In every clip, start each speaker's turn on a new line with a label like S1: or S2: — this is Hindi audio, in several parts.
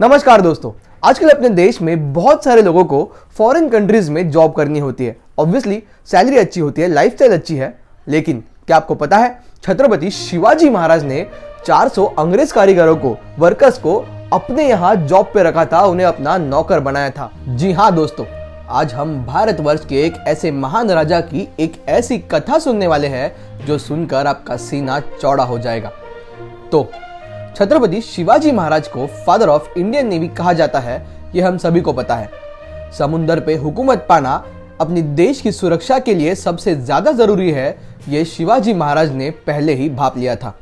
S1: नमस्कार दोस्तों, आजकल अपने देश में बहुत सारे लोगों को फॉरेन कंट्रीज में जॉब करनी होती है। ऑब्वियसली सैलरी अच्छी होती है, लाइफस्टाइल अच्छी है, लेकिन क्या आपको पता है छत्रपति शिवाजी महाराज ने 400 अंग्रेज कारीगरों को, वर्कर्स को अपने यहाँ जॉब पे रखा था, उन्हें अपना नौकर बनाया था। जी हाँ दोस्तों, आज हम भारतवर्ष के एक ऐसे महान राजा की एक ऐसी कथा सुनने वाले हैं जो सुनकर आपका सीना चौड़ा हो जाएगा। तो छत्रपति शिवाजी महाराज को फादर ऑफ इंडियन नेवी कहा जाता है, ये हम सभी को पता है। समुंदर पे हुकूमत पाना अपनी देश की सुरक्षा के लिए सबसे ज्यादा जरूरी है, ये शिवाजी महाराज ने पहले ही भाप लिया था।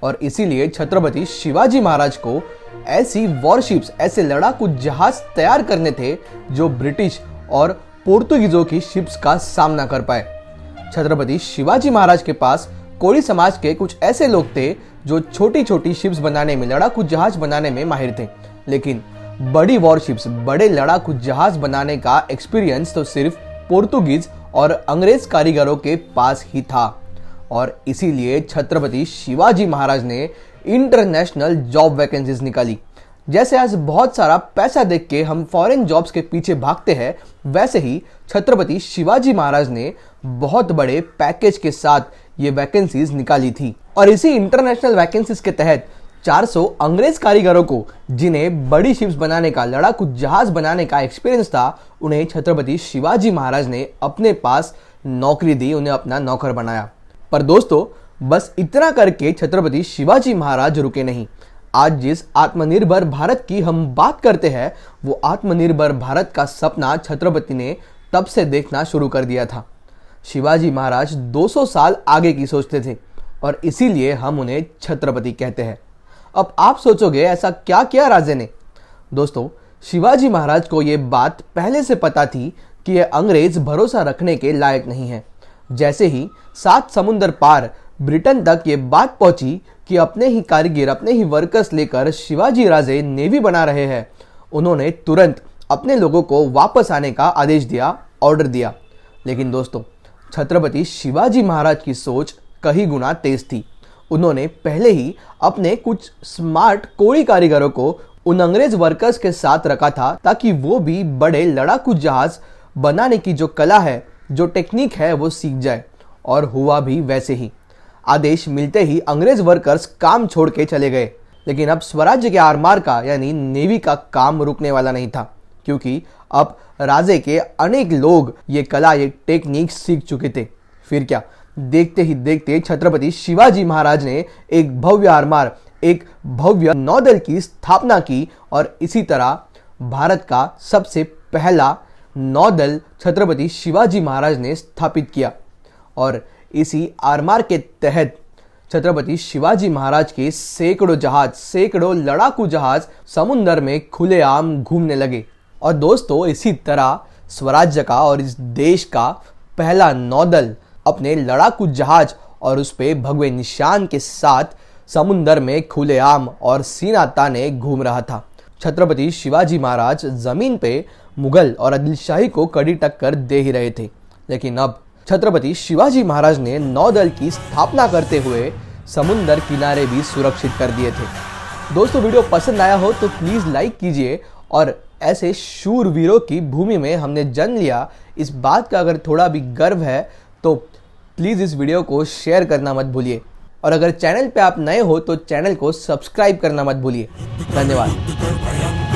S1: और इसीलिए छत्रपति शिवाजी महाराज को ऐसी वॉरशिप्स, ऐसे लड़ाकू जहाज तैयार करने थे जो ब्रिटिश और पोर्तुगीजों की शिप्स का सामना कर पाए। छत्रपति शिवाजी महाराज के पास कोली समाज के कुछ ऐसे लोग थे जो छोटी छोटी शिप्स बनाने में, लड़ाकू जहाज बनाने में माहिर थे, लेकिन बड़ी वॉरशिप्स, बड़े लड़ाकू जहाज बनाने का एक्सपीरियंस तो सिर्फ पोर्तुगीज और अंग्रेज कारीगरों के पास ही था। और इसीलिए छत्रपति शिवाजी महाराज ने इंटरनेशनल जॉब वैकेंसीज निकाली। जैसे आज बहुत सारा पैसा देख के हम फॉरेन जॉब्स के पीछे भागते हैं, वैसे ही छत्रपति शिवाजी महाराज ने बहुत बड़े पैकेज के साथ ये वैकेंसीज निकाली थी। और इसी इंटरनेशनल वैकेंसीज के तहत 400 अंग्रेज कारीगरों को, जिन्हें बड़ी शिप्स बनाने का, लड़ाकू जहाज बनाने का एक्सपीरियंस था, उन्हें छत्रपति शिवाजी महाराज ने अपने पास नौकरी दी, उन्हें अपना नौकर बनाया। पर दोस्तों, बस इतना करके छत्रपति शिवाजी महाराज रुके नहीं। आज जिस आत्मनिर्भर भारत की हम बात करते हैं, वो आत्मनिर्भर भारत का सपना छत्रपति ने तब से देखना शुरू कर दिया था। शिवाजी महाराज 200 साल आगे की सोचते थे और इसीलिए हम उन्हें छत्रपति कहते हैं। अब आप सोचोगे ऐसा क्या किया राजे ने? दोस्तों, शिवाजी महाराज को यह बात पहले से पता थी कि ये अंग्रेज भरोसा रखने के लायक नहीं है। जैसे ही 7 समुंदर पार ब्रिटेन तक ये बात पहुंची कि अपने ही कारीगर, अपने ही वर्कर्स लेकर शिवाजी राजे नेवी बना रहे हैं, उन्होंने तुरंत अपने लोगों को वापस आने का आदेश दिया, ऑर्डर दिया। लेकिन दोस्तों, छत्रपति शिवाजी महाराज की सोच कहीं गुना तेज थी। उन्होंने पहले ही अपने कुछ स्मार्ट कोली कारीगरों को उन अंग्रेज वर्कर्स के साथ रखा था, ताकि वो भी बड़े लड़ाकू जहाज बनाने की जो कला है, जो टेक्निक है, वो सीख जाए। और हुआ भी वैसे ही। आदेश मिलते ही अंग्रेज वर्कर्स काम छोड़ के चले गए। लेकिन अब स्वराज्य के आरमार का, यानी नेवी का काम रुकने वाला नहीं था, क्योंकि अब राजे के अनेक लोग ये कला, ये टेक्निक सीख चुके थे। फिर क्या, देखते ही देखते छत्रपति शिवाजी महाराज ने एक भव्य आरमार, एक भव्य नौदल की स्थापना की और इसी तरह भारत का सबसे पहला नौदल छत्रपति शिवाजी महाराज ने स्थापित किया। और इसी आरमार के तहत छत्रपति शिवाजी महाराज के सैकड़ों जहाज, सैकड़ों लड़ाकू जहाज समुंदर में खुलेआम घूमने लगे। और दोस्तों, इसी तरह स्वराज्य का और इस देश का पहला नौदल अपने लड़ाकू जहाज और उस पे भगवे निशान के साथ समुंदर में खुलेआम और सीना ताने घूम रहा था। छत्रपति शिवाजी महाराज जमीन पे मुगल और आदिलशाही को कड़ी टक्कर दे ही रहे थे, लेकिन अब छत्रपति शिवाजी महाराज ने नौदल की स्थापना करते हुए समुंदर किनारे भी सुरक्षित कर दिए थे। दोस्तों, वीडियो पसंद आया हो तो प्लीज लाइक कीजिए। और ऐसे शूरवीरों की भूमि में हमने जन्म लिया, इस बात का अगर थोड़ा भी गर्व है तो प्लीज इस वीडियो को शेयर करना मत भूलिए। और अगर चैनल पे आप नए हो तो चैनल को सब्सक्राइब करना मत भूलिए। धन्यवाद।